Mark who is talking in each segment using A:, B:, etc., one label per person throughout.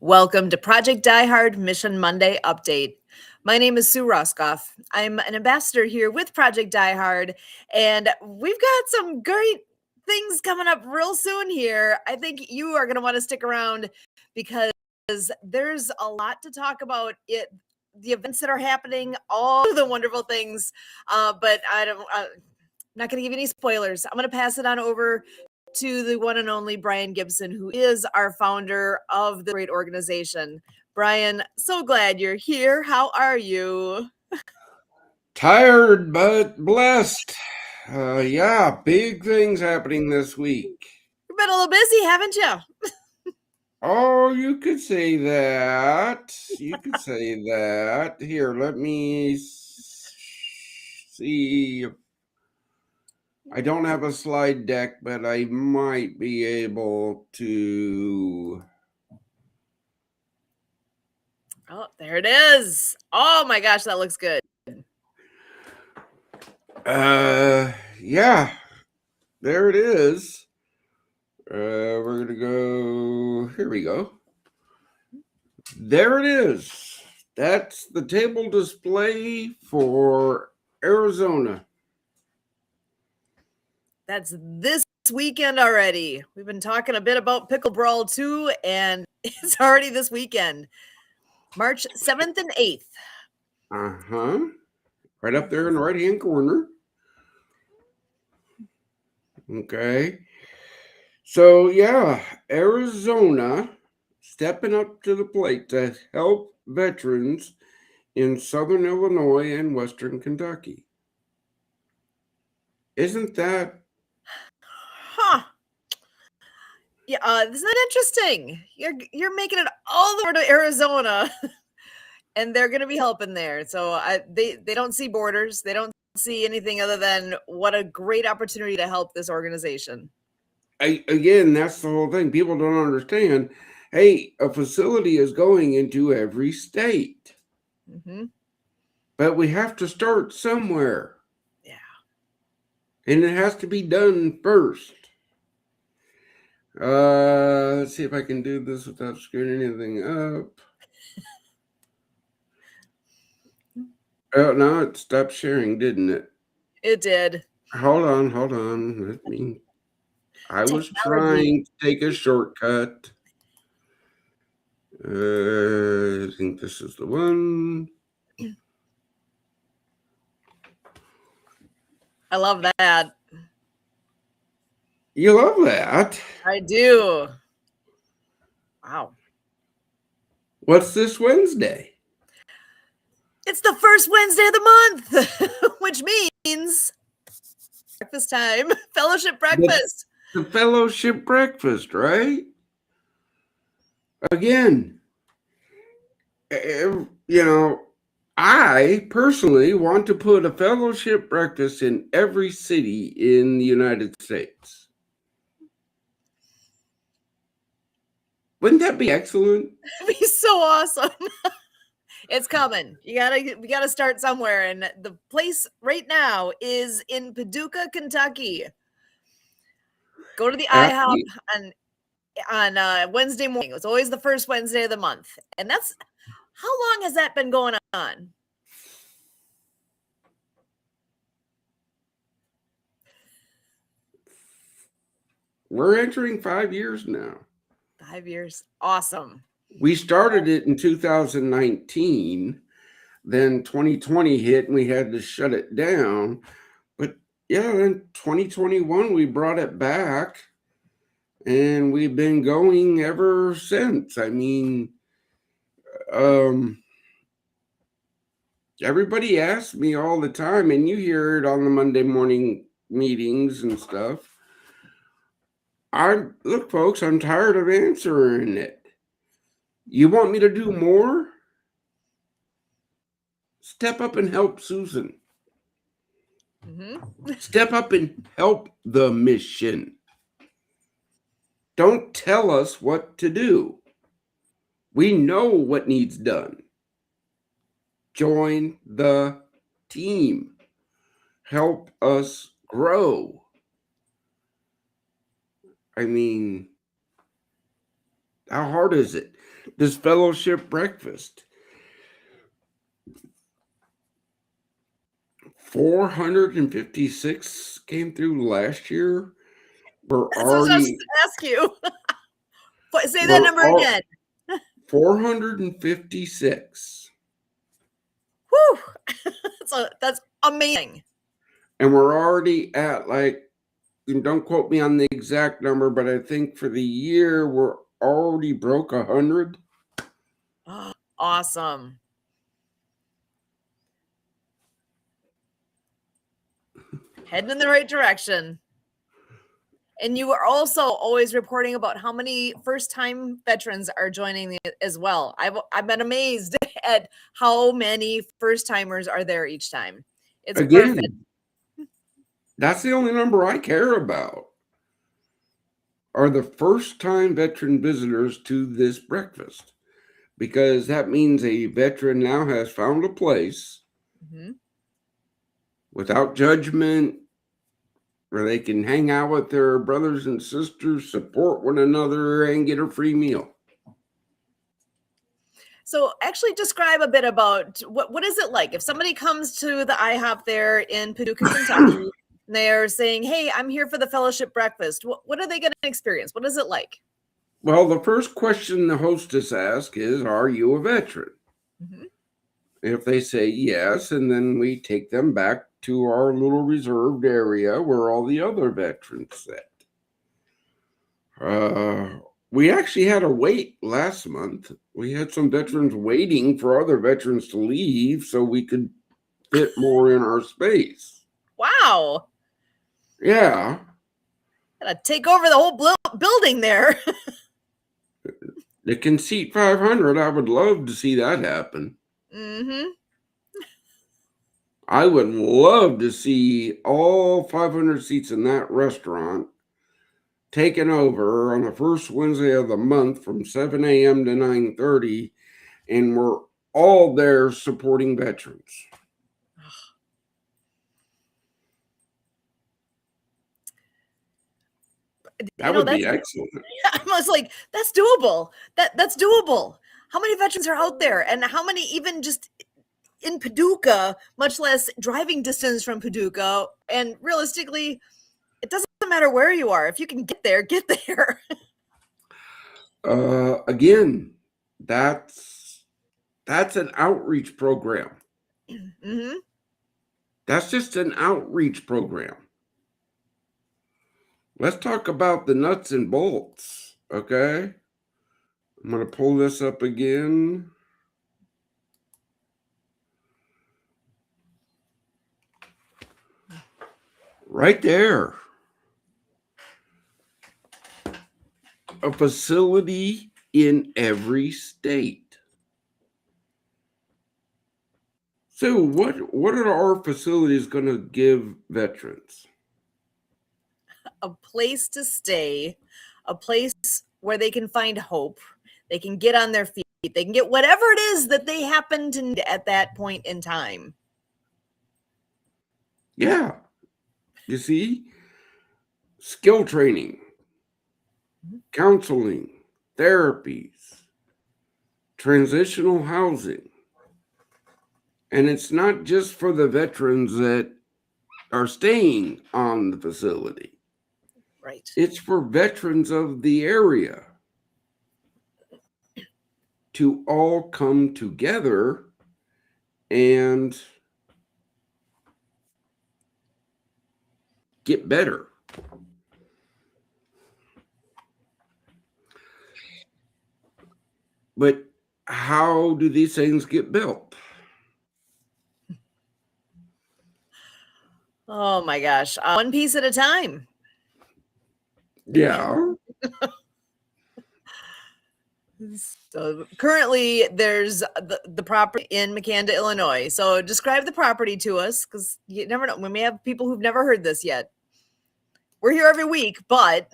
A: Welcome to Project Die Hard Mission Monday Update. My name is Sue Roskoff. I'm an ambassador here with Project Die Hard, and we've got some great things coming up real soon here. I think you are going to want to stick around because there's a lot to talk about. The events that are happening, all the wonderful things, but I'm not going to give you any spoilers. I'm going to pass it on over to the one and only Brian Gibson, who is our founder of the great organization. Brian, so glad you're here. How are you?
B: Tired but blessed. Yeah, big things happening this week.
A: You've been a little busy, haven't you?
B: Oh, you could say that. You could say that. Here, let me see. I don't have a slide deck, but I might be able to.
A: Oh, there it is. Oh my gosh, that looks good.
B: Yeah, there it is. We're gonna go. Here we go. There it is. That's the table display for Arizona.
A: That's this weekend already. We've been talking a bit about Pickle Brawl too, and it's already this weekend, March 7th and 8th.
B: Right up there in the right-hand corner. Okay. So, yeah, Arizona stepping up to the plate to help veterans in Southern Illinois and Western Kentucky. Isn't that?
A: Huh. Yeah, isn't that interesting? You're making it all the way to Arizona, and they're going to be helping there. So they don't see borders. They don't see anything other than what a great opportunity to help this organization.
B: Again, that's the whole thing. People don't understand. Hey, a facility is going into every state.
A: Mm-hmm.
B: But we have to start somewhere.
A: Yeah.
B: And it has to be done first. Let's see if I can do this without screwing anything up. Oh, no, it stopped sharing, didn't it?
A: It did.
B: Hold on. I was trying to take a shortcut. I think this is the one.
A: I love that.
B: You love that?
A: I do. Wow.
B: What's this Wednesday?
A: It's the first Wednesday of the month, which means breakfast time, fellowship breakfast.
B: The fellowship breakfast, right? Again, I personally want to put a fellowship breakfast in every city in the United States. Wouldn't that be excellent?
A: That'd be so awesome. It's coming. We gotta start somewhere, and the place right now is in Paducah, Kentucky. Go to the IHOP on Wednesday morning. It's always the first Wednesday of the month, and that's how long has that been going on?
B: We're entering 5 years now.
A: 5 years. Awesome.
B: We started it in 2019. Then 2020 hit and we had to shut it down. But yeah, in 2021, we brought it back and we've been going ever since. I mean, everybody asks me all the time, and you hear it on the Monday morning meetings and stuff. Look, folks, I'm tired of answering it. You want me to do more? Step up and help Susan.
A: Mm-hmm.
B: Step up and help the mission. Don't tell us what to do. We know what needs done. Join the team. Help us grow. I mean, how hard is it? this fellowship breakfast. 456 came through last year. We're
A: That's what I was
B: already
A: to ask you. Say that number again.
B: 456.
A: Whew. That's amazing.
B: And we're already at, like, and don't quote me on the exact number, but I think for the year we're already broke 100.
A: Oh, awesome. Heading in the right direction. And you are also always reporting about how many first-time veterans are joining as well. I've been amazed at how many first-timers are there each time. It's
B: Again,
A: perfect.
B: that's the only number I care about, are the first-time veteran visitors to this breakfast, because that means a veteran now has found a place without judgment, where they can hang out with their brothers and sisters, support one another, and get a free meal.
A: So actually describe a bit about what is it like if somebody comes to the IHOP there in Paducah, Kentucky, and they're saying, hey, I'm here for the fellowship breakfast. What are they going to experience? What is it like?
B: Well, the first question the hostess asks is, are you a veteran? If they say yes, and then we take them back to our little reserved area where all the other veterans sit. We actually had a wait last month. We had some veterans waiting for other veterans to leave so we could fit more in our space.
A: Wow.
B: Yeah.
A: Gotta take over the whole building there.
B: It can seat 500. I would love to see that happen. I would love to see all 500 seats in that restaurant taken over on the first Wednesday of the month from 7 a.m. to 9:30, and we're all there supporting veterans. That would be excellent.
A: I was like, that's doable. That's doable. How many veterans are out there, and how many even just in Paducah, much less driving distance from Paducah? And realistically, it doesn't matter where you are. If you can get there, get there.
B: Again, that's an outreach program. That's just an outreach program. Let's talk about the nuts and bolts, okay? I'm going to pull this up again. Right there. A facility in every state. So what are our facilities going to give veterans?
A: A place to stay, a place where they can find hope, they can get on their feet, they can get whatever it is that they happen to need at that point in time.
B: Yeah. You see? Skill training, counseling, therapies, transitional housing. And it's not just for the veterans that are staying on the facility.
A: Right.
B: It's for veterans of the area to all come together and get better. But how do these things get built?
A: Oh my gosh. One piece at a time.
B: Yeah.
A: So currently there's the property in McAnda, Illinois. So describe the property to us, because you never know. We may have people who've never heard this yet. We're here every week, but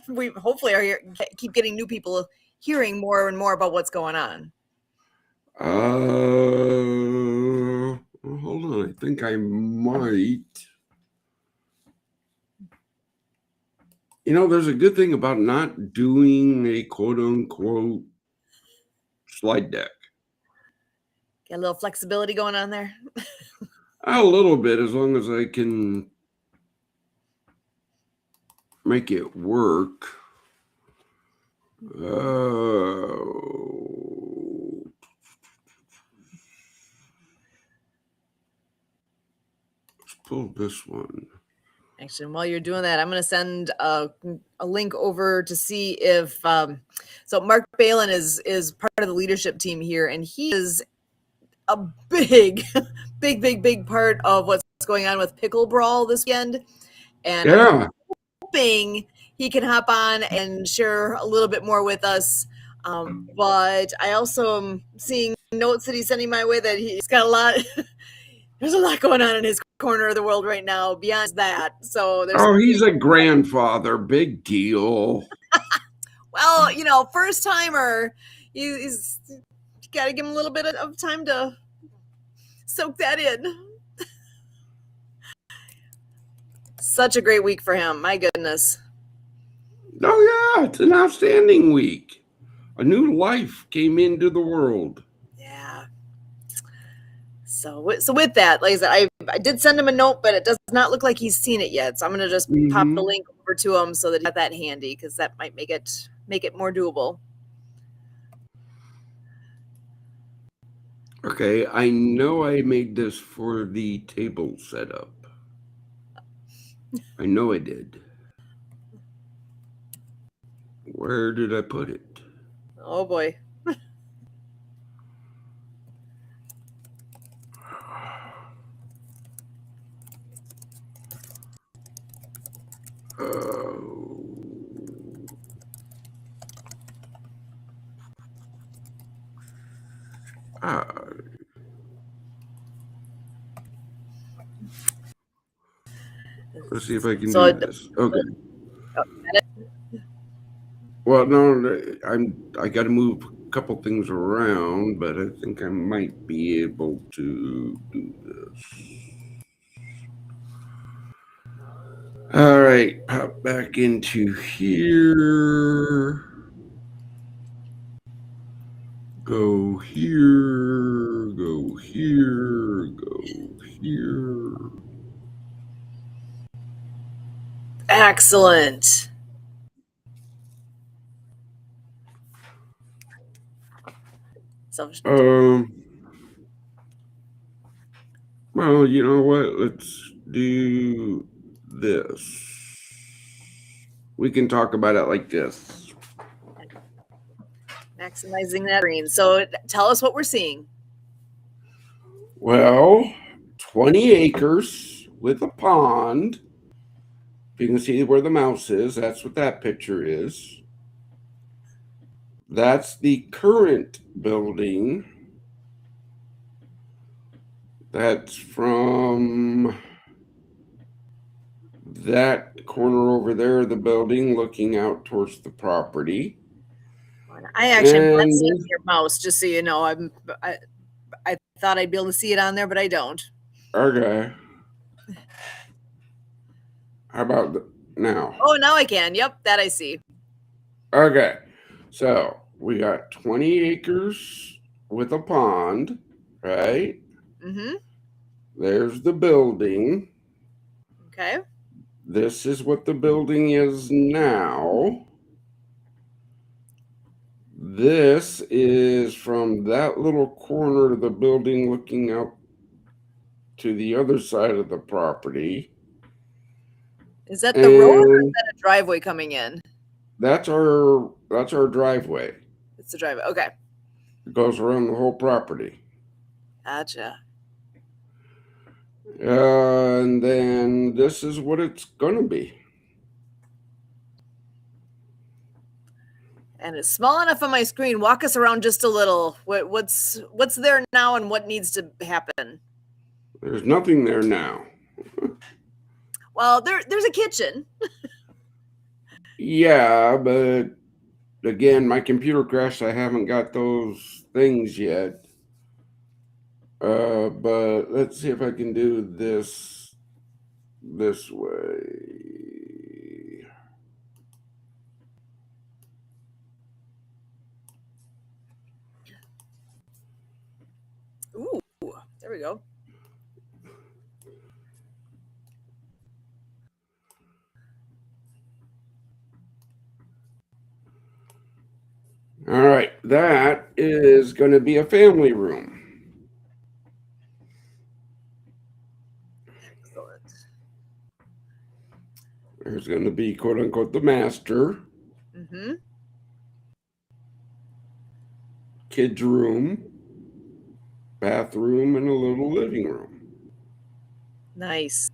A: we hopefully are here, keep getting new people hearing more and more about what's going on.
B: Hold on. I think I might. You know, there's a good thing about not doing a quote unquote slide deck.
A: Got a little flexibility going on there.
B: A little bit, as long as I can make it work. Let's pull this one.
A: Actually, while you're doing that, I'm going to send a link over to see if so Mark Balin is part of the leadership team here, and he is a big, big part of what's going on with Pickle Brawl this weekend. And
B: Yeah.
A: I'm hoping he can hop on and share a little bit more with us. But I also am seeing notes that he's sending my way that he's got a lot. There's a lot going on in his corner of the world right now beyond that. So there's
B: he's a grandfather. Big deal.
A: well, first timer, he's got to give him a little bit of time to soak that in. Such a great week for him. My goodness.
B: Oh, yeah. It's an outstanding week. A new life came into the world.
A: Yeah. So with that, like I said, I did send him a note, but it does not look like he's seen it yet. So I'm gonna just pop the link over to him so that he got that handy, because that might make it more doable.
B: Okay, I know I made this for the table setup. I know I did. Where did I put it?
A: Oh boy.
B: Let's see if I can do this. Okay.
A: Oh,
B: well, no, I got to move a couple things around, but I think I might be able to do this. All right, pop back into here. Go here, go here, go here.
A: Excellent. So
B: well, you know what? Let's do this. We can talk about it like this.
A: Maximizing that green. So tell us what we're seeing.
B: Well, 20 acres with a pond. If you can see where the mouse is, that's what that picture is. That's the current building. That's from that corner over there of the building looking out towards the property.
A: I actually am not seeing your mouse, just so you know. I thought I'd be able to see it on there, but I don't.
B: Okay. How about now?
A: Oh, now I can. Yep, that I see.
B: Okay. So we got 20 acres with a pond, right?
A: Mm-hmm.
B: There's the building.
A: Okay.
B: This is what the building is now. This is from that little corner of the building looking out to the other side of the property.
A: Is that the road or is that a driveway coming in?
B: That's our driveway.
A: It's the driveway. Okay.
B: It goes around the whole property.
A: Gotcha.
B: And then this is what it's going to be.
A: And it's small enough on my screen. Walk us around just a little. What's there now and what needs to happen?
B: There's nothing there now.
A: Well, there's a kitchen.
B: Yeah, but again, my computer crashed. I haven't got those things yet. But let's see if I can do this way.
A: Ooh, there we go.
B: All right, that is going to be a family room.
A: Excellent.
B: There's going to be quote unquote the master,
A: Mm-hmm.
B: kids' room, bathroom, and a little living room.
A: Nice.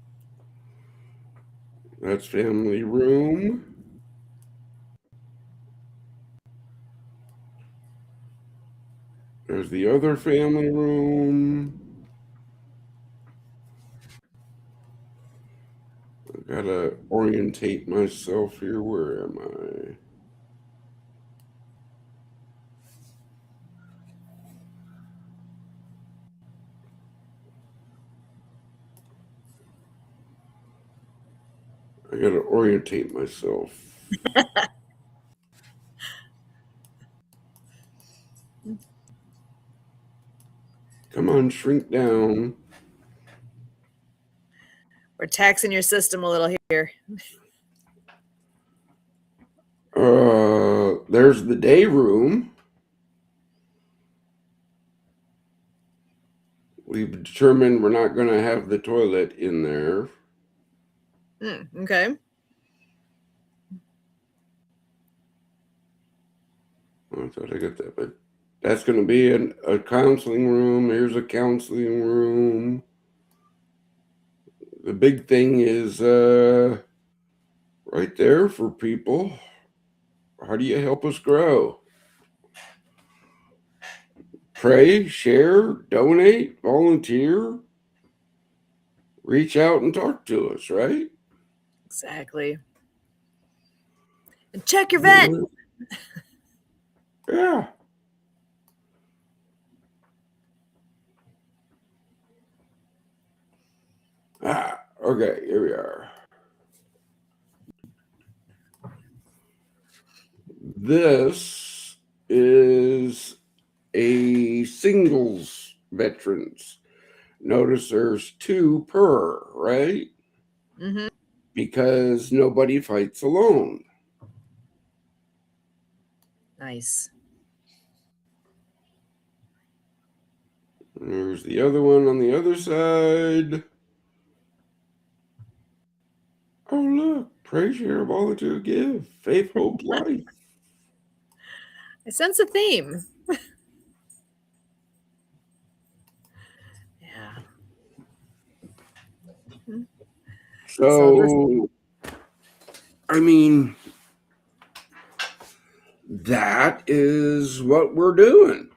B: That's family room. There's the other family room. I gotta orientate myself here. Where am I? I gotta orientate myself. Come on, shrink down.
A: We're taxing your system a little here.
B: There's the day room. We've determined we're not going to have the toilet in there.
A: Okay.
B: I thought I got that, but that's going to be a counseling room. Here's a counseling room. The big thing is right there for people. How do you help us grow? Pray, share, donate, volunteer, reach out and talk to us, right?
A: Exactly. And check your vet.
B: Yeah. Okay, here we are. This is a singles veterans. Notice there's 2 per, right?
A: Mm-hmm.
B: Because nobody fights alone.
A: Nice.
B: And there's the other one on the other side. Oh, look. Pray, share, volunteer, give. Faith, hope, life.
A: I sense a theme. Yeah.
B: So I mean, that is what we're doing.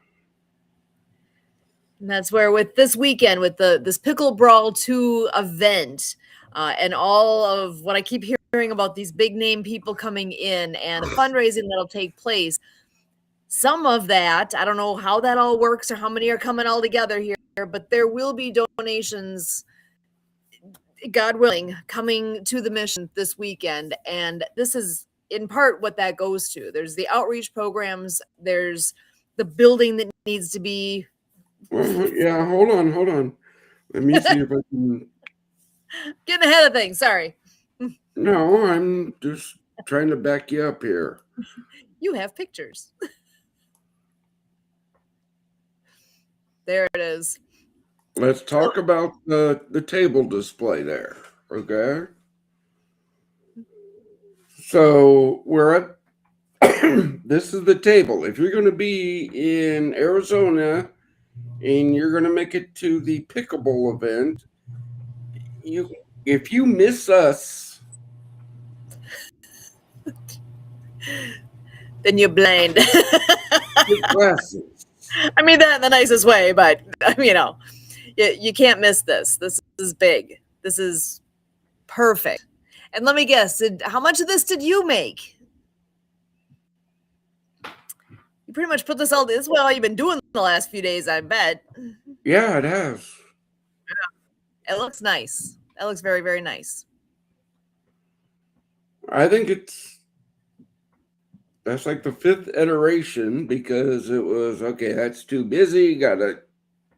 A: And that's where with this weekend, with this Pickle Brawl 2 event, and all of what I keep hearing about these big name people coming in and the fundraising that'll take place, some of that, I don't know how that all works or how many are coming all together here, but there will be donations, God willing, coming to the mission this weekend. And this is in part what that goes to. There's the outreach programs, there's the building that needs to be.
B: Yeah, hold on. Let me see if I can.
A: Getting ahead of things. Sorry.
B: No, I'm just trying to back you up here.
A: You have pictures. There it is.
B: Let's talk about the table display there. Okay. So we're at this is the table. If you're going to be in Arizona and you're going to make it to the pickleball event, if you miss us,
A: Then you're blind.
B: get glasses.
A: I mean that in the nicest way, but you can't miss this. This is big. This is perfect. And let me guess, how much of this did you make? You pretty much put this all. This is what all you've been doing the last few days, I bet.
B: Yeah, it has.
A: It looks nice. That looks very, very nice.
B: I think that's like the 5th iteration because it was okay. That's too busy. Got to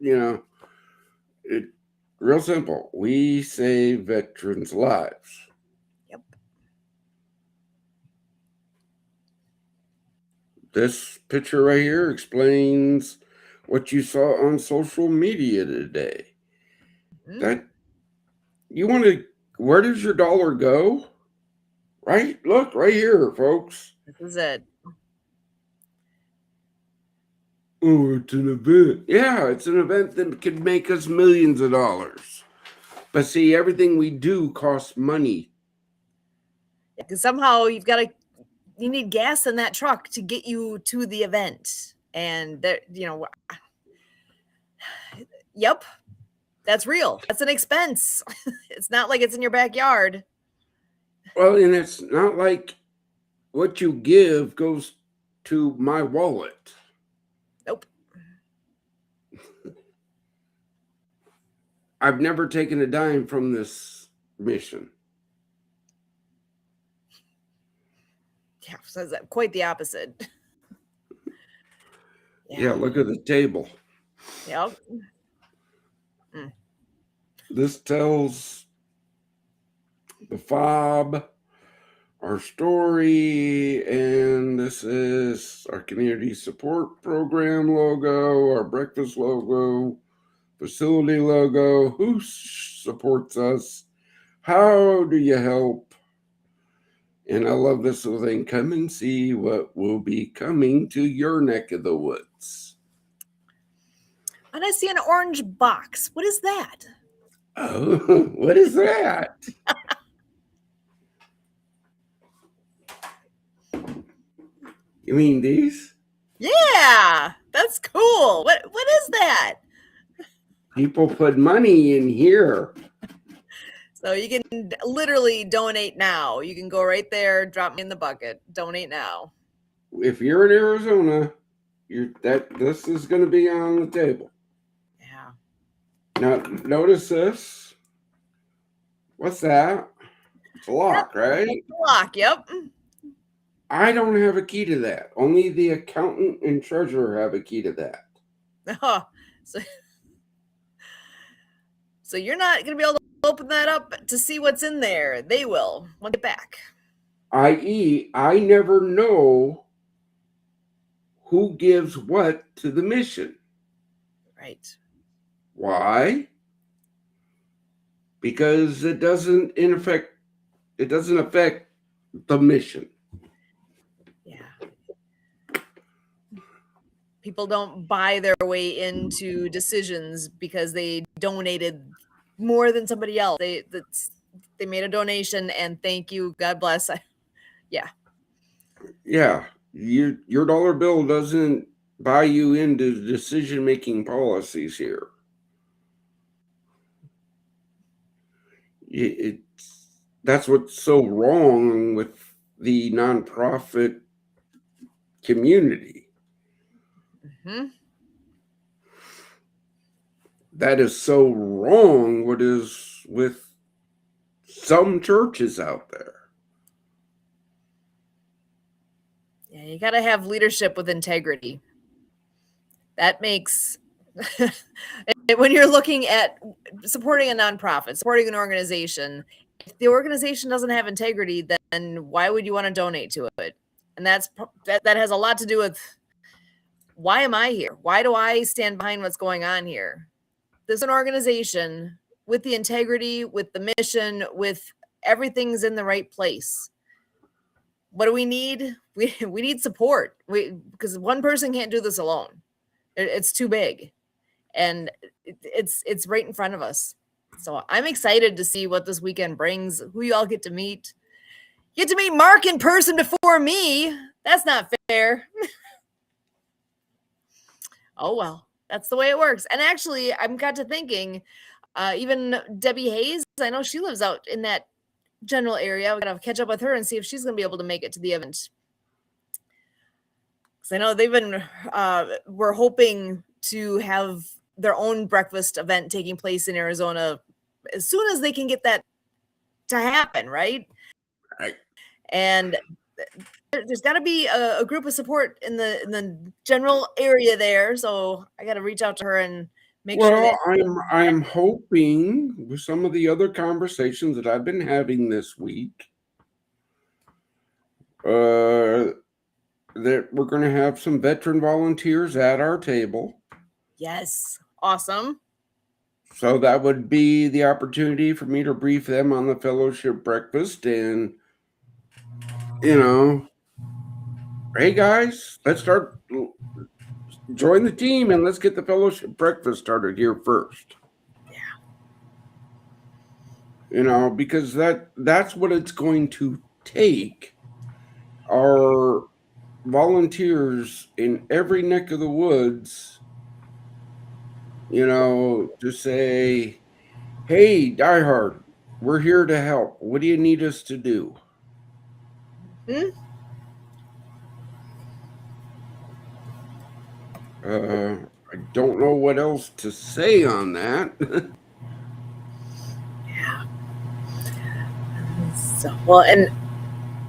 B: you know, it real simple. We save veterans' lives.
A: Yep.
B: This picture right here explains what you saw on social media today.
A: Mhm.
B: That you want to, where does your dollar go? Right? Look right here, folks.
A: This is it.
B: Oh, it's an event. Yeah, it's an event that could make us millions of dollars. But see, everything we do costs money.
A: Because somehow you need gas in that truck to get you to the event. And there, yep, that's real. That's an expense. It's not like it's in your backyard.
B: Well, and it's not like what you give goes to my wallet.
A: Nope.
B: I've never taken a dime from this mission.
A: Yeah, says that quite the opposite.
B: Yeah, look at the table.
A: Yep. Mm.
B: This tells the fob, our story, and this is our community support program logo, our breakfast logo, facility logo, who supports us, how do you help? And I love this little thing. Come and see what will be coming to your neck of the woods.
A: And I see an orange box. What is that?
B: Oh, what is that? You mean these?
A: Yeah, that's cool. What is that?
B: People put money in here.
A: So you can literally donate now. You can go right there, drop me in the bucket, donate now.
B: If you're in Arizona, this is going to be on the table.
A: Yeah.
B: Now, notice this. What's that? It's a lock, right?
A: Lock, yep.
B: I don't have a key to that. Only the accountant and treasurer have a key to that.
A: Oh, so you're not going to be able to open that up to see what's in there. They will when they get back.
B: I.e., I never know who gives what to the mission.
A: Right.
B: Why? Because it doesn't affect the mission.
A: Yeah. People don't buy their way into decisions because they donated more than somebody else. They made a donation and thank you, God bless. Yeah.
B: Yeah, your dollar bill doesn't buy you into decision-making policies here. That's what's so wrong with the nonprofit community.
A: Mm-hmm.
B: That is so wrong what is with some churches out there.
A: Yeah, you got to have leadership with integrity. That makes when you're looking at supporting a nonprofit, supporting an organization, if the organization doesn't have integrity, then why would you want to donate to it? And that has a lot to do with why am I here? Why do I stand behind what's going on here? There's an organization with the integrity, with the mission, with everything's in the right place. What do we need? We need support. Because one person can't do this alone. It's too big. And it's right in front of us. So I'm excited to see what this weekend brings, who you all get to meet. You get to meet Mark in person before me. That's not fair. Oh, well, that's the way it works. And actually, I'm got to thinking, even Debbie Hayes, I know she lives out in that general area. We got to catch up with her and see if she's going to be able to make it to the event. Because I know they've been, we're hoping to have their own breakfast event taking place in Arizona as soon as they can get that to happen, right?
B: Right.
A: And there's got to be a group of support in the general area there. So I got to reach out to her and make sure that
B: I'm hoping with some of the other conversations that I've been having this week, that we're going to have some veteran volunteers at our table.
A: yes, awesome.
B: So that would be the opportunity for me to brief them on the fellowship breakfast and, hey guys, let's join the team and let's get the fellowship breakfast started here first.
A: Yeah.
B: Because that's what it's going to take. Our volunteers in every neck of the woods, to say, hey, Die Hard, we're here to help. What do you need us to do? I don't know what else to say on that.
A: Yeah. So, well, and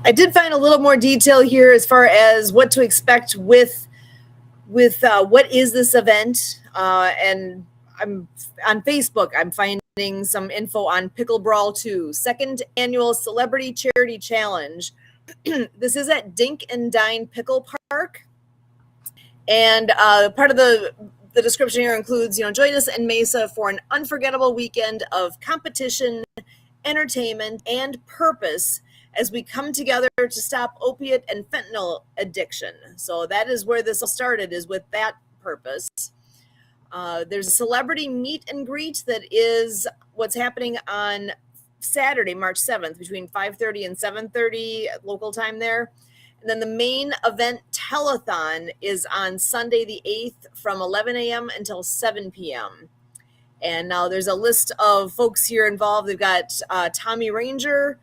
A: I did find a little more detail here as far as what to expect with what is this event, and I'm on Facebook. I'm finding some info on Pickle Brawl 2, second annual Celebrity Charity Challenge. This is at Dink and Dine Pickle Park, and part of the description here includes, join us in Mesa for an unforgettable weekend of competition, entertainment, and purpose as we come together to stop opiate and fentanyl addiction. So that is where this all started, is with that purpose. There's a celebrity meet and greet that is what's happening on Saturday, March 7th, between 5:30 and 7:30 local time there. And then the main event telethon is on Sunday the 8th from 11 a.m. until 7 p.m. And now there's a list of folks here involved. They've got Tommy Ranger,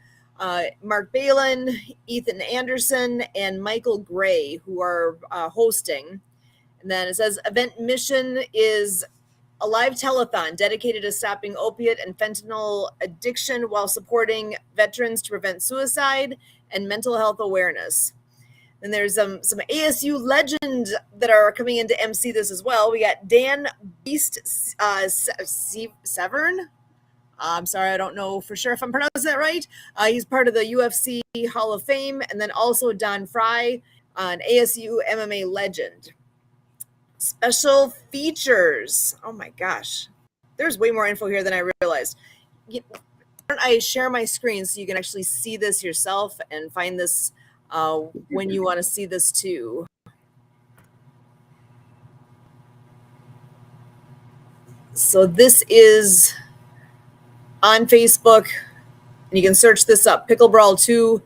A: Mark Balin, Ethan Anderson, and Michael Gray, who are hosting. And then it says event mission is a live telethon dedicated to stopping opiate and fentanyl addiction while supporting veterans to prevent suicide and mental health awareness. And there's some ASU legends that are coming in to MC this as well. We got Dan Beast Severn. I'm sorry, I don't know for sure if I'm pronouncing that right. He's part of the UFC Hall of Fame. And then also Don Fry, an ASU MMA legend. Special features. Oh my gosh. There's way more info here than I realized. Why don't I share my screen so you can actually see this yourself and find this when you want to see this too. So this is on Facebook, and you can search this up. Pickle Brawl 2,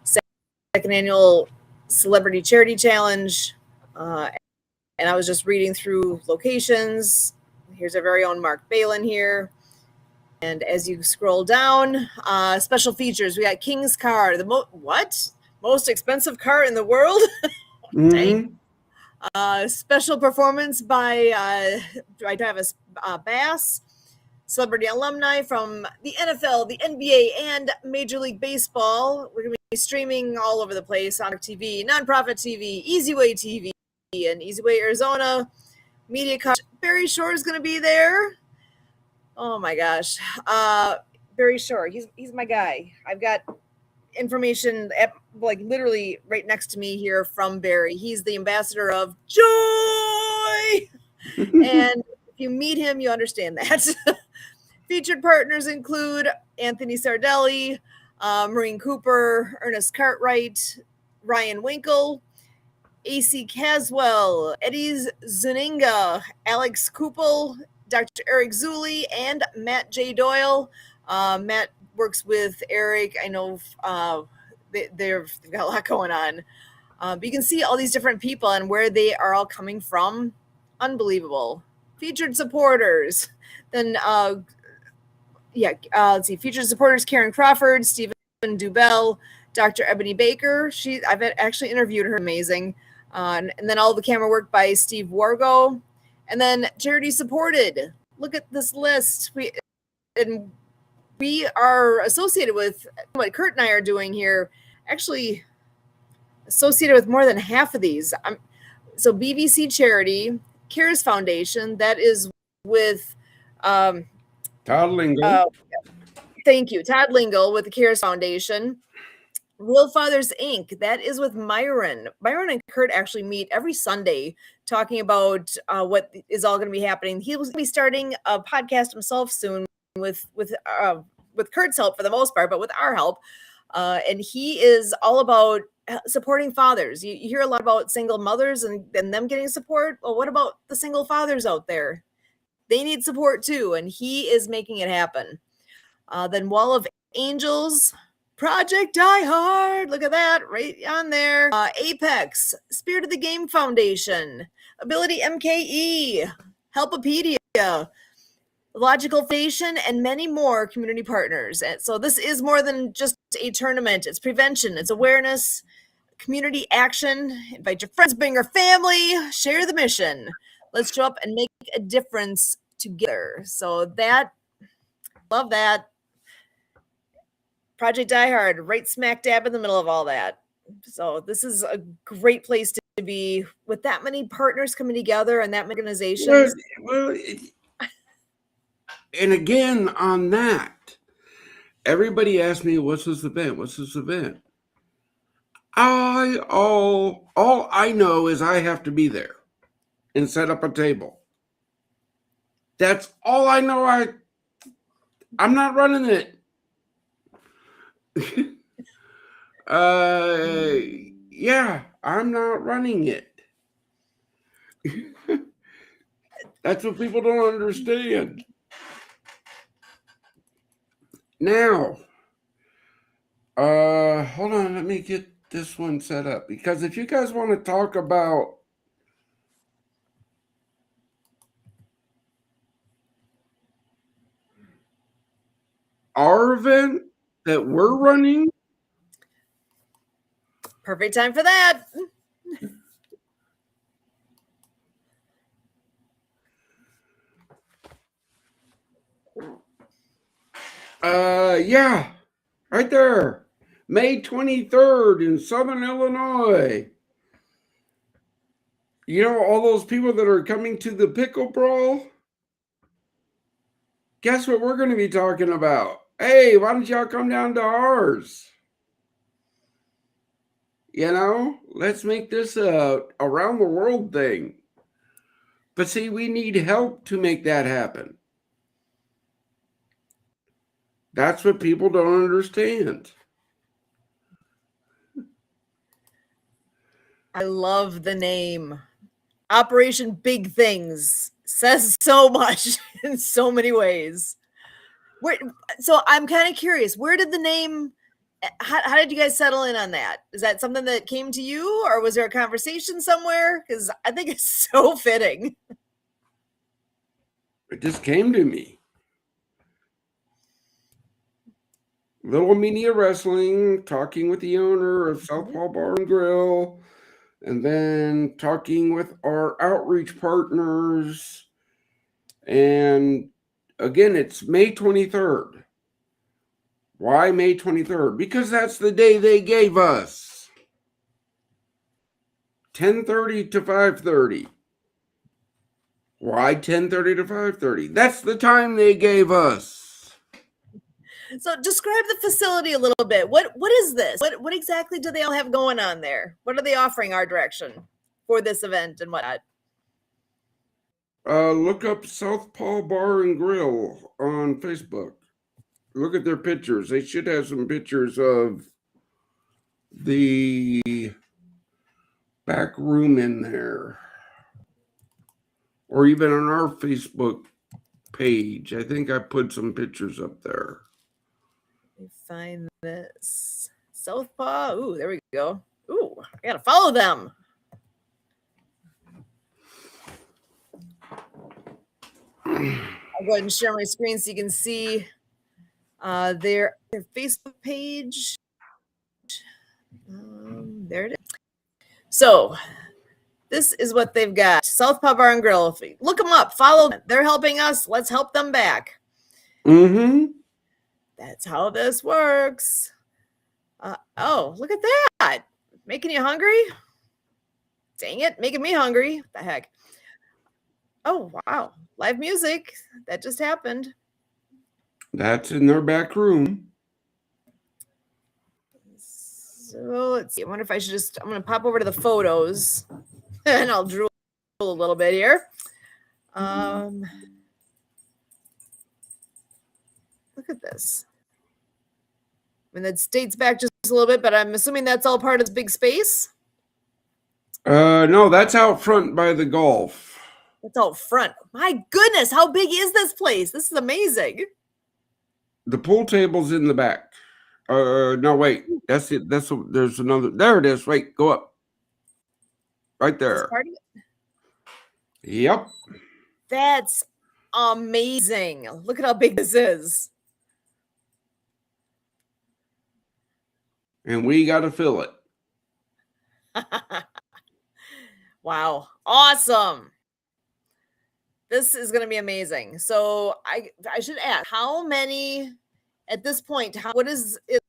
A: second annual Celebrity Charity Challenge. And I was just reading through locations. Here's our very own Mark Balin here. And as you scroll down, special features. We got King's Car, the most expensive car in the world. Dang. Special performance by Travis Bass, celebrity alumni from the NFL, the NBA, and Major League Baseball. We're going to be streaming all over the place on TV, Nonprofit TV, Easy Way TV, and Easy Way Arizona. Media coverage. Barry Shore is going to be there. Oh my gosh. Barry Shore, he's my guy. I've got information literally right next to me here from Barry. He's the ambassador of joy. And if you meet him, you understand that. Featured partners include Anthony Sardelli, Maureen Cooper, Ernest Cartwright, Ryan Winkle, AC Caswell, Eddie Zuninga, Alex Kupel, Dr. Eric Zuli, and Matt J. Doyle. Matt works with Eric. I know they've got a lot going on. But you can see all these different people and where they are all coming from. Unbelievable. Featured supporters. Then, let's see. Featured supporters, Karen Crawford, Stephen Dubell, Dr. Ebony Baker. I've actually interviewed her. Amazing. And then all the camera work by Steve Wargo. And then charity supported. Look at this list. We are associated with what Kurt and I are doing here, actually associated with more than half of these. So BVC Charity, CARES Foundation, that is with
B: Todd Lingo.
A: thank you, Todd Lingle with the Cares Foundation. Real Fathers Inc. That is with Myron. Myron and Kurt actually meet every Sunday talking about what is all going to be happening. He will be starting a podcast himself soon with Kurt's help for the most part, but with our help. And he is all about supporting fathers. You hear a lot about single mothers and them getting support. Well, what about the single fathers out there? They need support too, and he is making it happen. Then Wall of Angels, Project Die Hard, look at that right on there. Apex, Spirit of the Game Foundation, Ability MKE, Helpopedia, Logical Foundation, and many more community partners. And so this is more than just a tournament. It's prevention, it's awareness, community action. Invite your friends, bring your family, share the mission. Let's show up and make a difference together. So that, love that. Project Die Hard, right smack dab in the middle of all that. So this is a great place to be with that many partners coming together and that many organizations.
B: And again, on that, everybody asked me, what's this event? What's this event? All I know is I have to be there and set up a table. That's all I know. I'm not running it. Yeah, I'm not running it. That's what people don't understand. Now, hold on, let me get this one set up, because if you guys want to talk about our event that we're running,
A: perfect time for that.
B: Yeah, right there, May 23rd in Southern Illinois. You know, all those people that are coming to the Pickle Brawl, guess what we're going to be talking about? Hey, why don't y'all come down to ours? You know, let's make this a around the world thing. But see, we need help to make that happen. That's what people don't understand.
A: I love the name. Operation Big Things says so much in so many ways. So I'm kind of curious, where did the name, how did you guys settle in on that? Is that something that came to you, or was there a conversation somewhere? Because I think it's so fitting.
B: It just came to me. Little Media Wrestling, talking with the owner of Southpaw Bar and Grill, and then talking with our outreach partners. And again, it's May 23rd. Why May 23rd? Because that's the day they gave us. 10:30 to 5:30. Why 10:30 to 5:30? That's the time they gave us.
A: So describe the facility a little bit. What is this? What exactly do they all have going on there? What are they offering our direction for this event and whatnot?
B: Look up Southpaw Bar and Grill on Facebook. Look at their pictures. They should have some pictures of the back room in there, or even on our Facebook page. I think I put some pictures up there.
A: Let me find this. Southpaw. Ooh, there we go. Ooh, I gotta follow them. I'll go ahead and share my screen so you can see their Facebook page. There it is. So this is what they've got. Southpaw Bar and Grill. Look them up. Follow them. They're helping us. Let's help them back.
B: Mm-hmm.
A: That's how this works. Oh, look at that. Making you hungry? Dang it, making me hungry. What the heck? Oh, wow. Live music. That just happened.
B: That's in their back room.
A: So let's see. I wonder if I should just, I'm going to pop over to the photos and I'll drool a little bit here. Look at this. I mean, that dates back just a little bit, but I'm assuming that's all part of this big space.
B: No, that's out front by the golf.
A: That's out front. My goodness, how big is this place? This is amazing.
B: The pool table's in the back. No, wait. That's it. There's another. There it is. Wait, go up. Right there. Yep.
A: That's amazing. Look at how big this is.
B: And we got to fill it.
A: Wow. Awesome. This is going to be amazing. So I should ask, how many at this point, what is it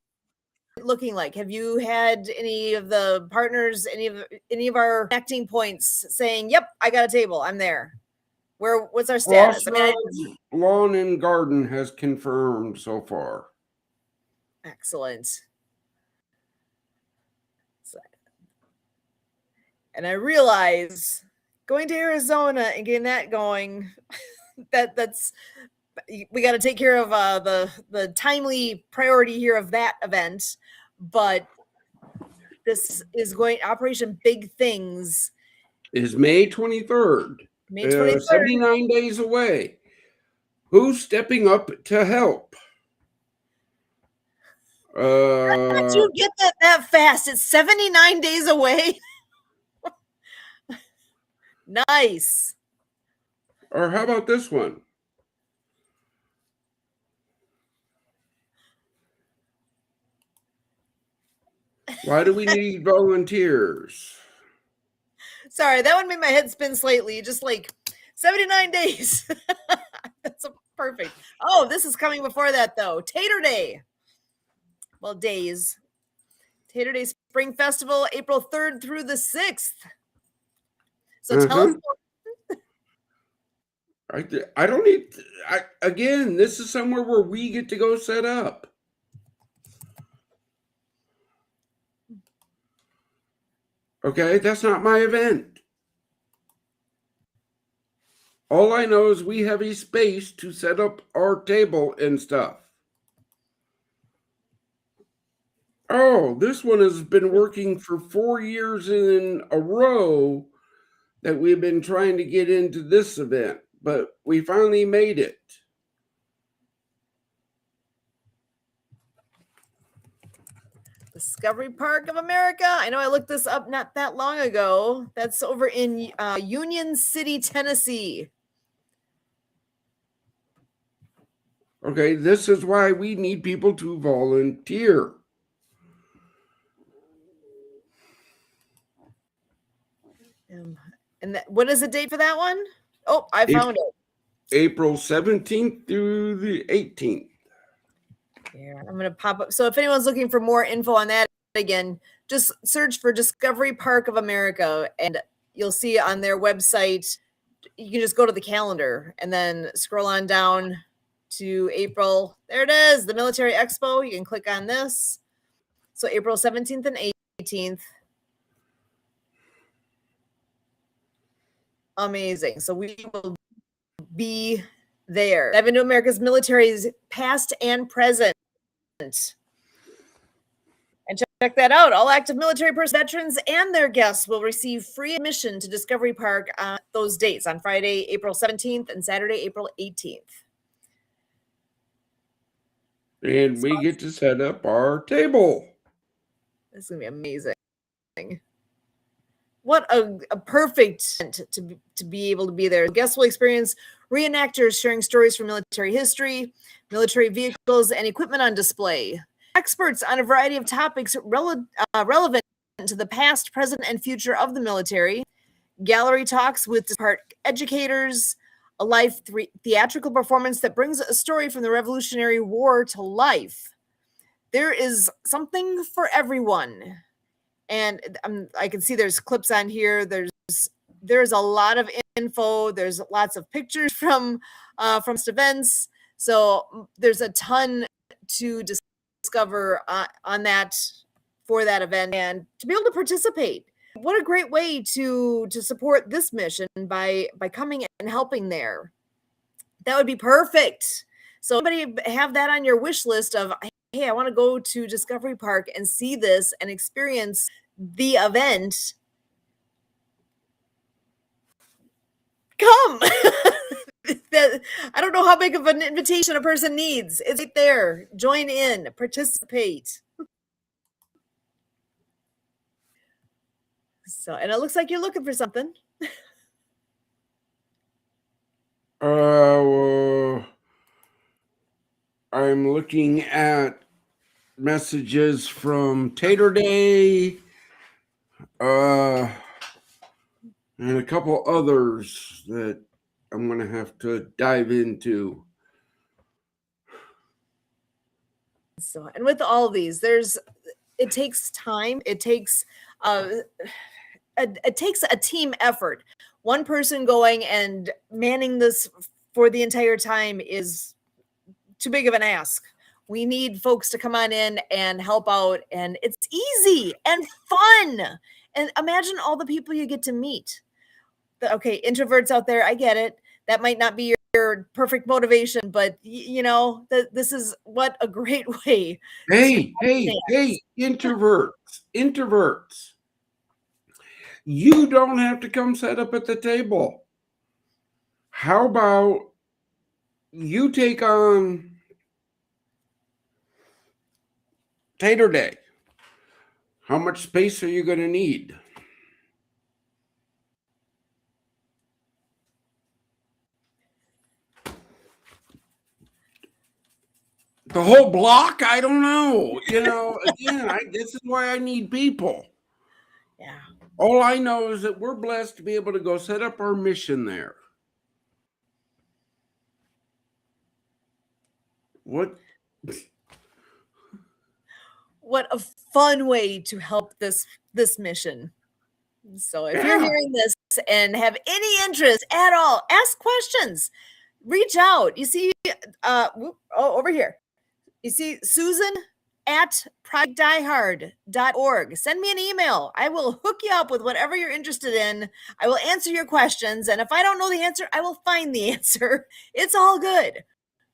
A: looking like? Have you had any of the partners, any of our connecting points saying, yep, I got a table, I'm there? What's our status?
B: Lawn and Garden has confirmed so far.
A: Excellent. And I realize going to Arizona and getting that going, that's we got to take care of the timely priority here of that event. But this is going Operation Big Things
B: is May 23rd.
A: May 23rd.
B: 79 days away. Who's stepping up to help?
A: How did you get that fast? It's 79 days away. Nice.
B: Or how about this one? Why do we need volunteers?
A: Sorry, that one made my head spin slightly. Just like 79 days. That's perfect. Oh, this is coming before that, though. Tater Day. Well, days. Tater Day Spring Festival, April 3rd through the 6th. So tell us.
B: I don't need. Again, this is somewhere where we get to go set up. Okay, that's not my event. All I know is we have a space to set up our table and stuff. Oh, this one has been working for 4 years in a row that we've been trying to get into this event, but we finally made it.
A: Discovery Park of America. I know I looked this up not that long ago. That's over in Union City, Tennessee.
B: Okay, this is why we need people to volunteer.
A: And what is the date for that one? Oh, I found it.
B: April 17th through the 18th.
A: Yeah, I'm going to pop up. So if anyone's looking for more info on that, again, just search for Discovery Park of America and you'll see on their website. You can just go to the calendar and then scroll on down to April. There it is, the Military Expo. You can click on this. So April 17th and 18th. Amazing. So we will be there. Dive into America's military's past and present. And check that out. All active military veterans and their guests will receive free admission to Discovery Park on those dates on Friday, April 17th and Saturday, April 18th.
B: And we get to set up our table.
A: This is going to be amazing. What a perfect to be able to be there. Guests will experience reenactors sharing stories from military history, military vehicles, and equipment on display. Experts on a variety of topics relevant to the past, present, and future of the military. Gallery talks with park educators. A live theatrical performance that brings a story from the Revolutionary War to life. There is something for everyone. And I can see there's clips on here. There's a lot of info. There's lots of pictures from events. So there's a ton to discover on that for that event and to be able to participate. What a great way to support this mission by coming and helping there. That would be perfect. So anybody have that on your wish list of, hey, I want to go to Discovery Park and see this and experience the event. Come. I don't know how big of an invitation a person needs. It's right there. Join in, participate. So, and it looks like you're looking for something.
B: I'm looking at messages from Tater Day, and a couple others that I'm going to have to dive into.
A: So, and with all of these, it takes time. It takes it takes a team effort. One person going and manning this for the entire time is too big of an ask. We need folks to come on in and help out, and it's easy and fun. And imagine all the people you get to meet. Okay, introverts out there, I get it. That might not be your perfect motivation, but this is what a great way.
B: Hey, introverts. You don't have to come set up at the table. How about you take on Tater Day? How much space are you going to need? The whole block? I don't know. Again, this is why I need people.
A: Yeah.
B: All I know is that we're blessed to be able to go set up our mission there. What
A: a fun way to help this mission. So if you're hearing this and have any interest at all, ask questions, reach out. You see, over here, you see Susan at projectdiehard.org. Send me an email. I will hook you up with whatever you're interested in. I will answer your questions. And if I don't know the answer, I will find the answer. It's all good.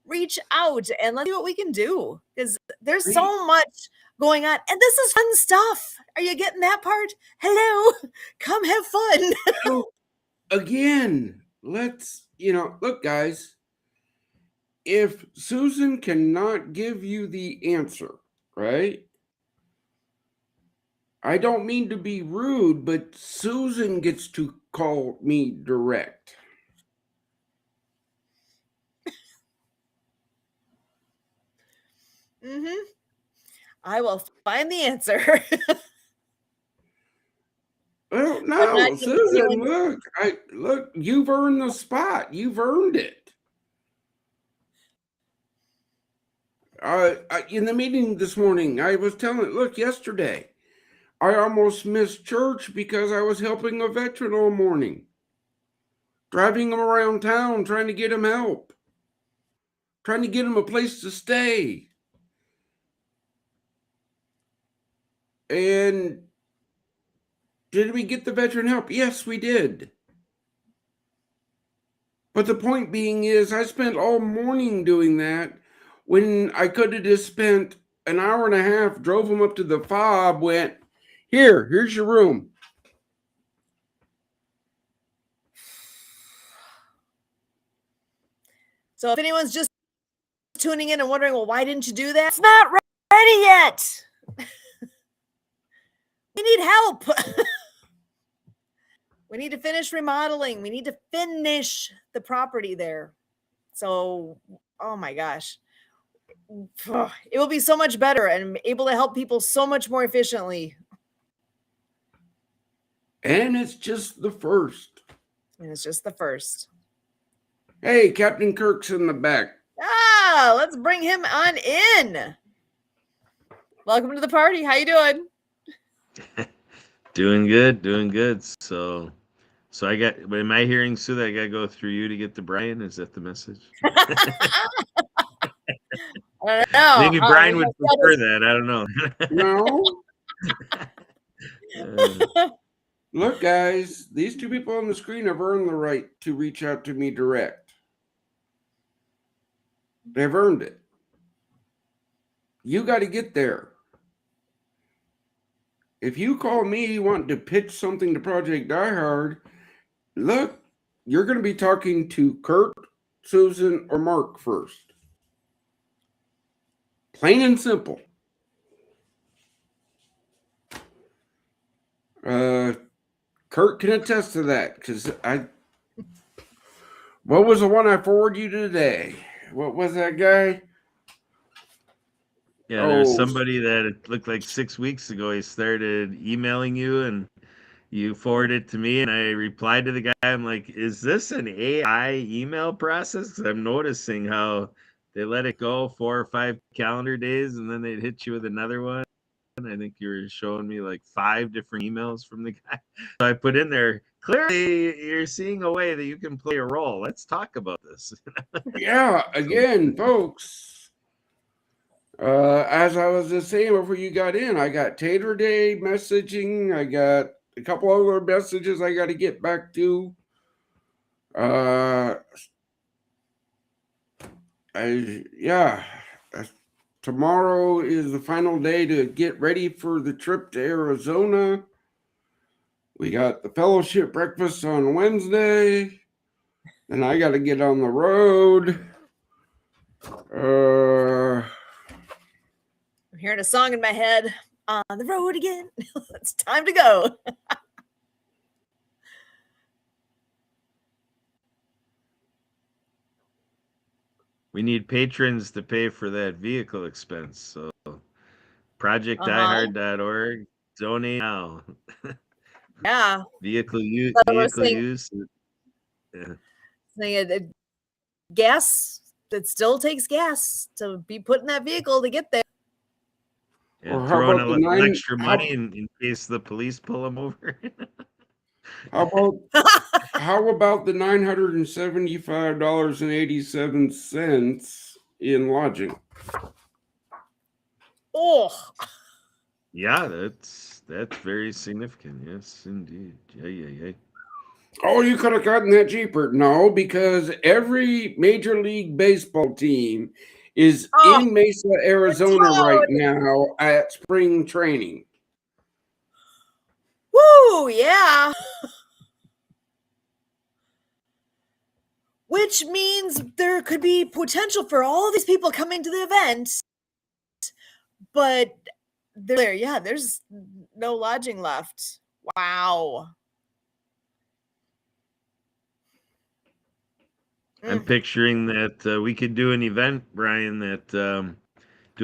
A: Reach out and let's see what we can do, because there's so much going on. And this is fun stuff. Are you getting that part? Hello. Come have fun.
B: So, again, let's, look, guys, if Susan cannot give you the answer, right? I don't mean to be rude, but Susan gets to call me direct.
A: I will find the answer.
B: Well, no, Susan, look, you've earned the spot. You've earned it. In the meeting this morning, I was telling, look, yesterday, I almost missed church because I was helping a veteran all morning. Driving him around town, trying to get him help. Trying to get him a place to stay. And did we get the veteran help? Yes, we did. But the point being is I spent all morning doing that when I could have just spent an hour and a half, drove him up to the fob, went, here's your room.
A: So if anyone's just tuning in and wondering, well, why didn't you do that? It's not ready yet. We need help. We need to finish remodeling. We need to finish the property there. So, oh my gosh. It will be so much better and able to help people so much more efficiently.
B: And it's just the first. Hey, Captain Kirk's in the back.
A: Let's bring him on in. Welcome to the party. How you doing?
C: Doing good. So So am I hearing, Sue, that I got to go through you to get to Brian? Is that the message?
A: I don't know.
C: Maybe Brian would prefer that. I don't know.
B: No. Look, guys, these two people on the screen have earned the right to reach out to me direct. They've earned it. You got to get there. If you call me wanting to pitch something to Project Die Hard, look, you're going to be talking to Kurt, Susan, or Mark first. Plain and simple. Kurt can attest to that, because what was the one I forwarded you today? What was that guy?
C: Yeah, there's somebody that it looked like 6 weeks ago he started emailing you, and you forwarded it to me, and I replied to the guy. I'm like, is this an AI email process? 'Cause I'm noticing how they let it go 4 or 5 calendar days, and then they'd hit you with another one. I think you were showing me like 5 different emails from the guy. So I put in there, clearly you're seeing a way that you can play a role. Let's talk about this.
B: Yeah, again, folks. As I was just saying before you got in, I got Tater Day messaging. I got a couple other messages I got to get back to. Tomorrow is the final day to get ready for the trip to Arizona. We got the fellowship breakfast on Wednesday. Then I got to get on the road.
A: I'm hearing a song in my head. On the road again. It's time to go.
C: We need patrons to pay for that vehicle expense. So projectdiehard.org, donate now.
A: Yeah.
C: Vehicle use.
A: Yeah. Gas, it still takes gas to be put in that vehicle to get there.
C: And throw in a little extra money in case the police pull them over.
B: How about the $975.87 in lodging?
A: Oh.
C: Yeah, that's very significant. Yes, indeed. Yeah.
B: Oh, you could have gotten that cheaper. No, because every Major League Baseball team is in Mesa, Arizona right now at spring training.
A: Woo, yeah. Which means there could be potential for all these people coming to the event. But there's no lodging left. Wow.
C: I'm picturing that we could do an event, Brian, that do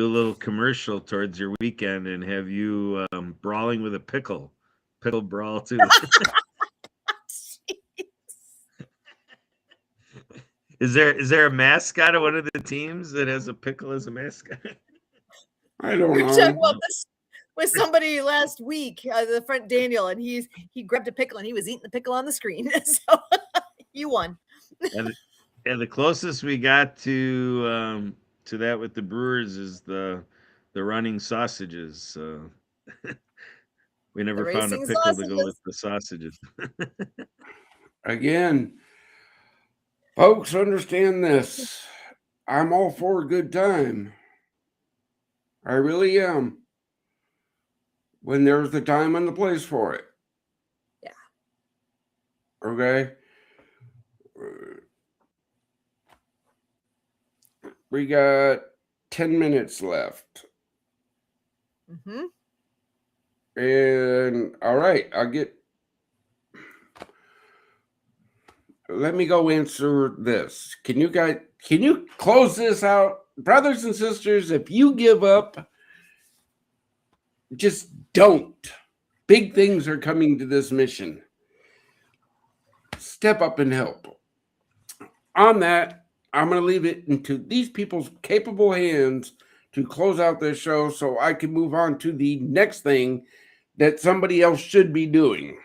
C: a little commercial towards your weekend and have you brawling with a pickle brawl too. Is there a mascot of one of the teams that has a pickle as a mascot?
B: I don't know.
A: We were talking about this with somebody last week, the friend Daniel, and he grabbed a pickle and he was eating the pickle on the screen. So you won.
C: And the closest we got to that with the Brewers is the running sausages. We never found a pickle to go with the sausages.
B: Again, folks, understand this. I'm all for a good time. I really am. When there's the time and the place for it.
A: Yeah.
B: Okay. We got 10 minutes left.
A: Mm-hmm.
B: And all right, let me go answer this. Can you close this out? Brothers and sisters, if you give up, just don't. Big things are coming to this mission. Step up and help. On that, I'm going to leave it into these people's capable hands to close out this show so I can move on to the next thing that somebody else should be doing.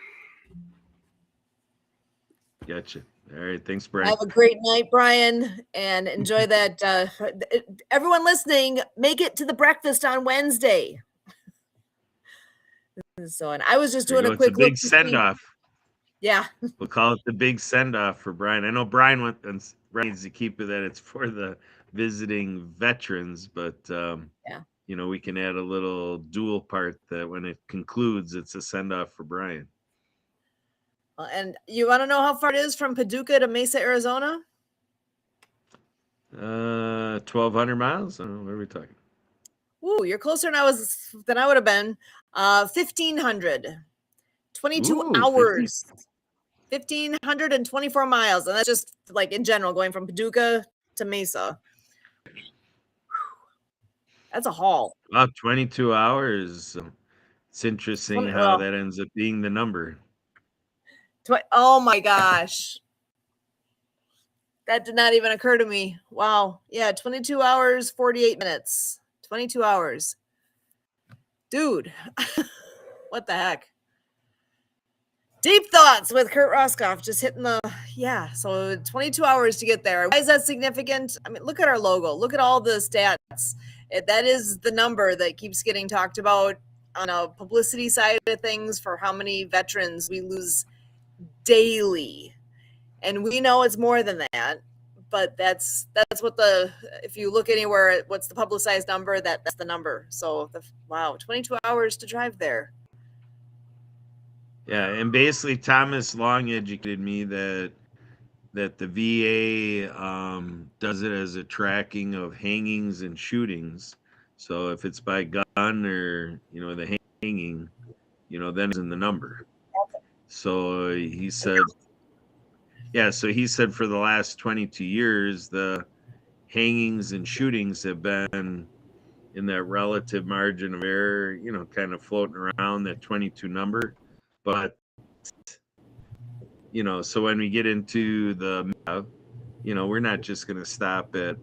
C: Gotcha. All right. Thanks, Brian.
A: Have a great night, Brian, and enjoy that. Everyone listening, make it to the breakfast on Wednesday. So, and I was just doing a quick
C: It's a big
A: look.
C: send off.
A: Yeah.
C: We'll call it the big send off for Brian. I know Brian needs to keep it that it's for the visiting veterans, but
A: Yeah.
C: we can add a little dual part that when it concludes, it's a send off for Brian.
A: And you want to know how far it is from Paducah to Mesa, Arizona?
C: 1,200 miles. I don't know, what are we talking?
A: Ooh, you're closer than I would have been. 1,500. 22 hours. 1,524 miles, and that's just like in general going from Paducah to Mesa. That's a haul.
C: Wow, 22 hours. It's interesting how that ends up being the number.
A: Oh my gosh. That did not even occur to me. Wow. Yeah, 22 hours, 48 minutes. 22 hours. Dude, what the heck? Deep thoughts with Kurt Roscoff, just hitting so 22 hours to get there. Why is that significant? I mean, look at our logo. Look at all the stats. That is the number that keeps getting talked about on a publicity side of things for how many veterans we lose daily. And we know it's more than that, but that's what if you look anywhere, what's the publicized number, that's the number. So, 22 hours to drive there.
C: Yeah, and basically Thomas Long educated me that the VA does it as a tracking of hangings and shootings. So if it's by gun or the hanging, then it's in the number. So he said, for the last 22 years, the hangings and shootings have been in that relative margin of error, kind of floating around that 22 number. But, so when we get into we're not just going to stop at,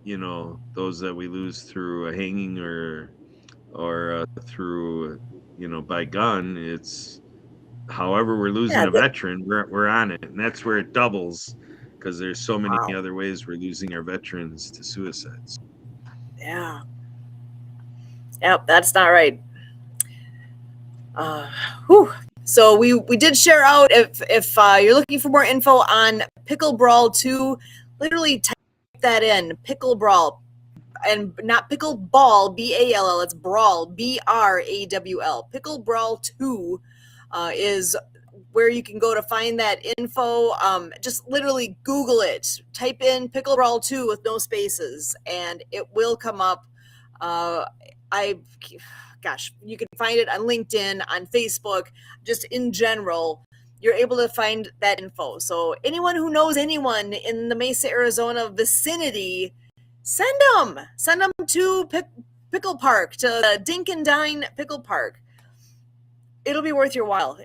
C: those that we lose through a hanging or through, by gun. It's however we're losing a veteran, we're on it. And that's where it doubles because there's so many other ways we're losing our veterans to suicides.
A: Yeah. Yep, that's not right. So we did share out if you're looking for more info on Pickle Brawl 2, literally type that in, Pickle Brawl, and not Pickle Ball, BALL, it's Brawl, BRAWL. Pickle Brawl 2 is where you can go to find that info. Just literally Google it, type in Pickle Brawl 2 with no spaces, and it will come up. You can find it on LinkedIn, on Facebook, just in general. You're able to find that info. So anyone who knows anyone in the Mesa, Arizona vicinity, send them to Pickle Park, to Dink and Dine Pickle Park. It'll be worth your while.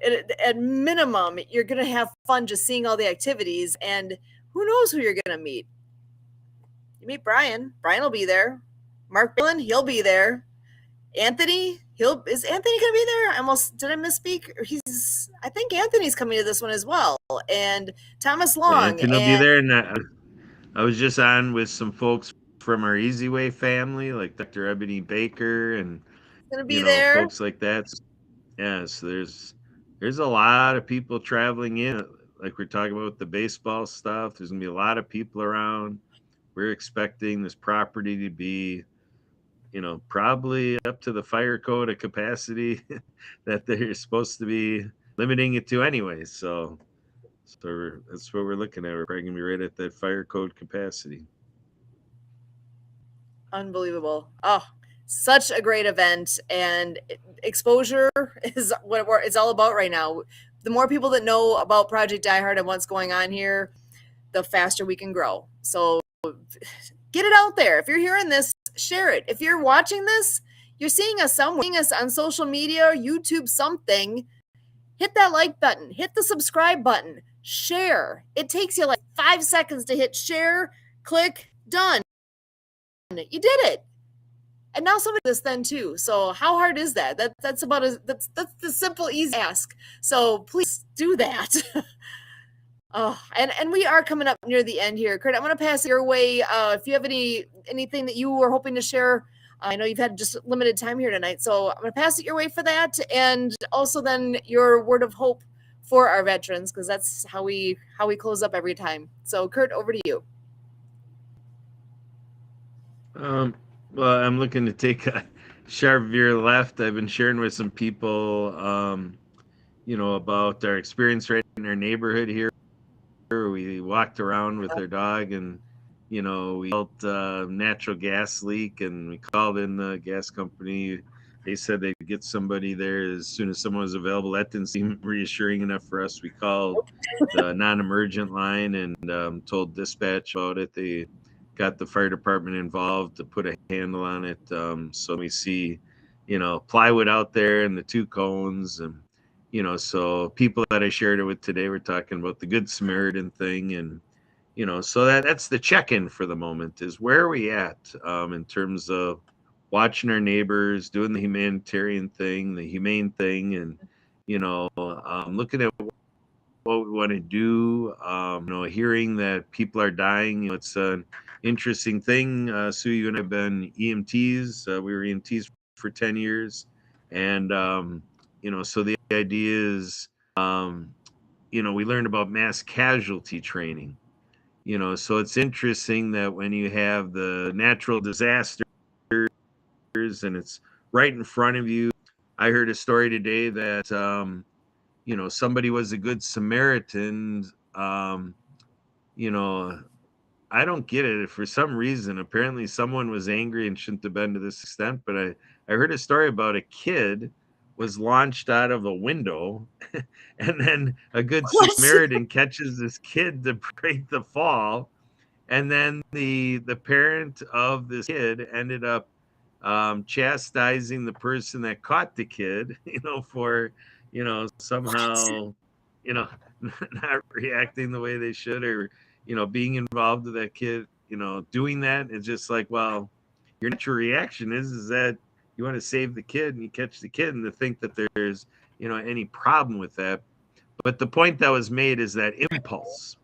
A: At minimum, you're going to have fun just seeing all the activities, and who knows who you're going to meet. You meet Brian. Brian will be there. Mark Billen, he'll be there. Anthony, is Anthony going to be there? Did I misspeak? I think Anthony's coming to this one as well. And Thomas Long.
C: Anthony will be there. And I was just on with some folks from our Easy Way family, like Dr. Ebony Baker and
A: going to be there.
C: Folks like that. Yeah, so there's a lot of people traveling in. Like we're talking about the baseball stuff. There's going to be a lot of people around. We're expecting this property to be probably up to the fire code of capacity that they're supposed to be limiting it to anyway. So that's what we're looking at. We're probably going to be right at that fire code capacity.
A: Unbelievable. Oh, such a great event, and exposure is what it's all about right now. The more people that know about Project Die Hard and what's going on here, the faster we can grow. So get it out there. If you're hearing this, share it. If you're watching this, you're seeing us somewhere, seeing us on social media, YouTube, something, hit that like button, hit the subscribe button, share. It takes you like 5 seconds to hit share, click, done. You did it. And now somebody does this then too. So how hard is that? That's the simple, easy ask. So please do that. Oh, and we are coming up near the end here. Kurt, I'm going to pass it your way. If you have anything that you were hoping to share, I know you've had just limited time here tonight, so I'm going to pass it your way for that, and also then your word of hope for our veterans, because that's how we close up every time. So, Kurt, over to you.
C: Um, well, I'm looking to take a sharp veer left. I've been sharing with some people, about our experience right in our neighborhood here. We walked around with our dog, and we felt a natural gas leak, and we called in the gas company. They said they'd get somebody there as soon as someone was available. That didn't seem reassuring enough for us. We called the non-emergent line and told dispatch about it. They got the fire department involved to put a handle on it. So we see, plywood out there and the two cones, and so people that I shared it with today were talking about the Good Samaritan thing, and so that's the check-in for the moment, is where are we at in terms of watching our neighbors, doing the humanitarian thing, the humane thing, and looking at what we want to do. Hearing that people are dying, it's an interesting thing. Sue, you and I have been EMTs. We were EMTs for 10 years. And, so the idea is, we learned about mass casualty training. So it's interesting that when you have the natural disasters and it's right in front of you. I heard a story today that, somebody was a good Samaritan. You know, I don't get it. For some reason, apparently someone was angry and shouldn't have been to this extent. But I heard a story about a kid was launched out of a window, and then a good
A: What?
C: Samaritan catches this kid to break the fall, and then the parent of this kid ended up chastising the person that caught the kid, for
A: What?
C: somehow not reacting the way they should, or being involved with that kid, doing that. It's just like, well, your natural reaction is that you want to save the kid, and you catch the kid, and to think that there's any problem with that. But the point that was made is that impulse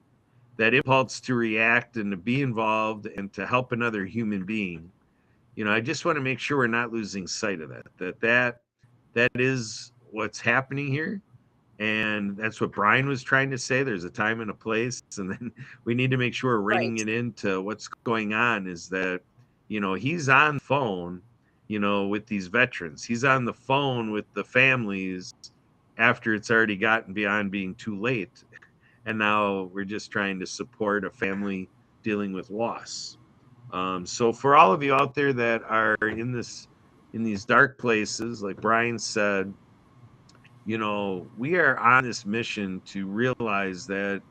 C: to react and to be involved and to help another human being. I just want to make sure we're not losing sight of that is what's happening here. And that's what Brian was trying to say. There's a time and a place, and then we need to make sure we're ringing
A: Right.
C: it into what's going on. Is that he's on the phone, with these veterans. He's on the phone with the families after it's already gotten beyond being too late, and now we're just trying to support a family dealing with loss. So for all of you out there that are in these dark places, like Brian said, we are on this mission to realize that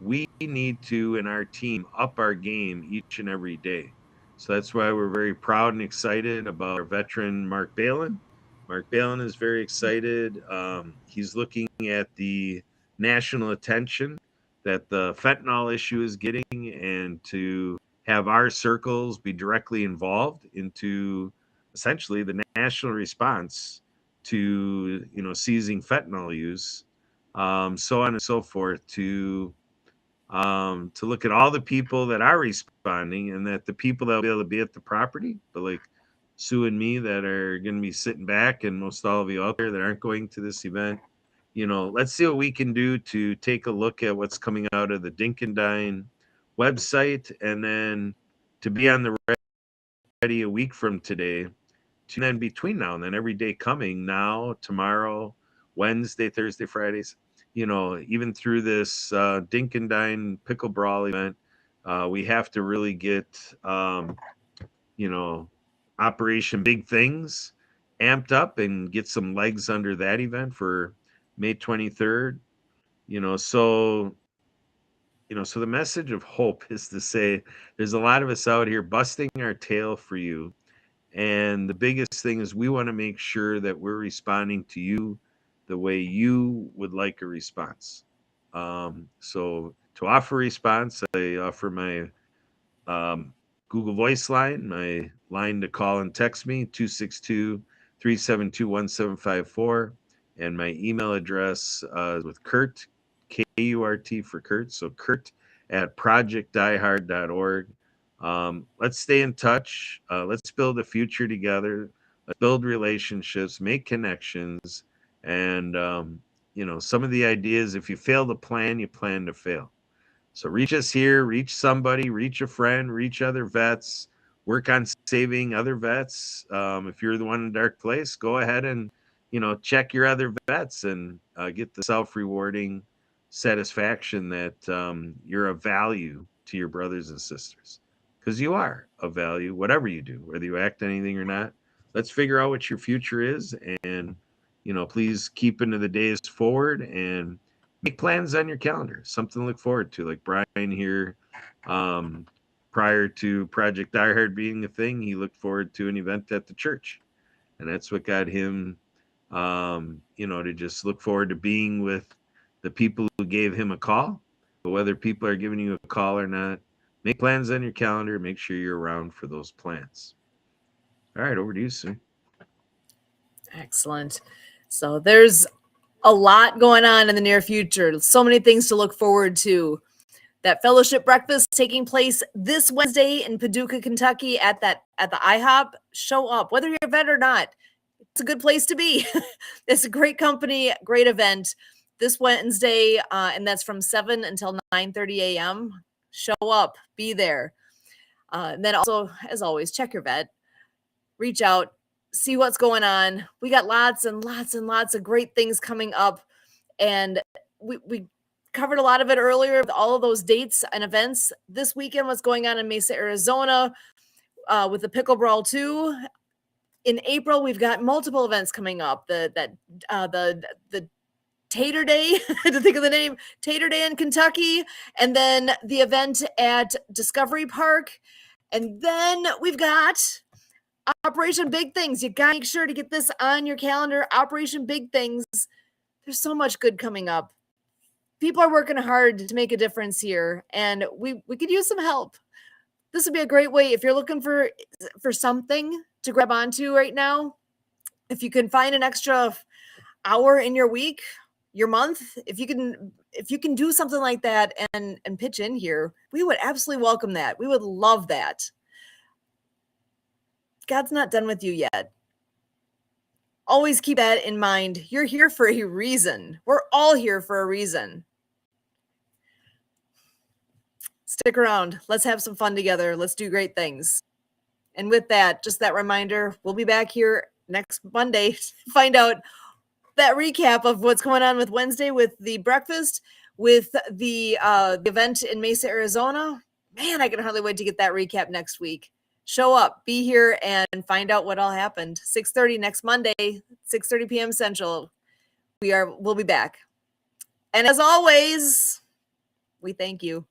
C: we need to, in our team, up our game each and every day. So that's why we're very proud and excited about our veteran, Mark Balin. Mark Balin is very excited. He's looking at the national attention that the fentanyl issue is getting, and to have our circles be directly involved into essentially the national response to seizing fentanyl use, so on and so forth, to look at all the people that are responding, and that the people that will be able to be at the property, but like Sue and me that are going to be sitting back, and most all of you out there that aren't going to this event, let's see what we can do to take a look at what's coming out of the Dinkendine website, and then to be on the ready a week from today, to then between now and then, every day coming, now, tomorrow, Wednesday, Thursday, Fridays, even through this Dinkendine Pickle Brawl event, we have to really get, you know, Operation Big Things amped up and get some legs under that event for May 23rd. So the message of hope is to say there's a lot of us out here busting our tail for you. And the biggest thing is we want to make sure that we're responding to you the way you would like a response. So to offer a response, I offer my um, Google Voice line, my line to call and text me, 262-372-1754. And my email address with Kurt, Kurt for Kurt. So Kurt at projectdiehard.org. Let's stay in touch. Let's build a future together. Let's build relationships, make connections. And, some of the ideas, if you fail to plan, you plan to fail. So reach us here, reach somebody, reach a friend, reach other vets, work on saving other vets. If you're the one in a dark place, go ahead and, check your other vets and get the self-rewarding satisfaction that you're of value to your brothers and sisters. Because you are of value, whatever you do, whether you act anything or not. Let's figure out what your future is and, please keep into the days forward and make plans on your calendar, something to look forward to. Like Brian here, prior to Project Diehard being a thing, he looked forward to an event at the church. And that's what got him, to just look forward to being with the people who gave him a call. But whether people are giving you a call or not, make plans on your calendar. Make sure you're around for those plans. All right, over to you, Sue.
A: Excellent. So there's a lot going on in the near future. So many things to look forward to. That fellowship breakfast taking place this Wednesday in Paducah, Kentucky at the IHOP. Show up, whether you're a vet or not. It's a good place to be. It's a great company, great event this Wednesday, and that's from 7 until 9:30 a.m. Show up, be there. And then also, as always, check your vet. Reach out, see what's going on. We got lots and lots and lots of great things coming up. And we covered a lot of it earlier with all of those dates and events. This weekend, what's going on in Mesa, Arizona with the Pickle Brawl 2. In April, we've got multiple events coming up. The Tater Day, to think of the name, Tater Day in Kentucky, and then the event at Discovery Park. And then we've got Operation Big Things. You got to make sure to get this on your calendar. Operation Big Things. There's so much good coming up. People are working hard to make a difference here, and we could use some help. This would be a great way if you're looking for something to grab onto right now. If you can find an extra hour in your week, your month, if you can do something like that and pitch in here, we would absolutely welcome that. We would love that. God's not done with you yet. Always keep that in mind. You're here for a reason. We're all here for a reason. Stick around. Let's have some fun together. Let's do great things. And with that, just that reminder, we'll be back here next Monday to find out that recap of what's going on with Wednesday with the breakfast, with the event in Mesa, Arizona. Man, I can hardly wait to get that recap next week. Show up, be here, and find out what all happened. 6:30 next Monday, 6:30 p.m. Central. We'll be back. And as always, we thank you.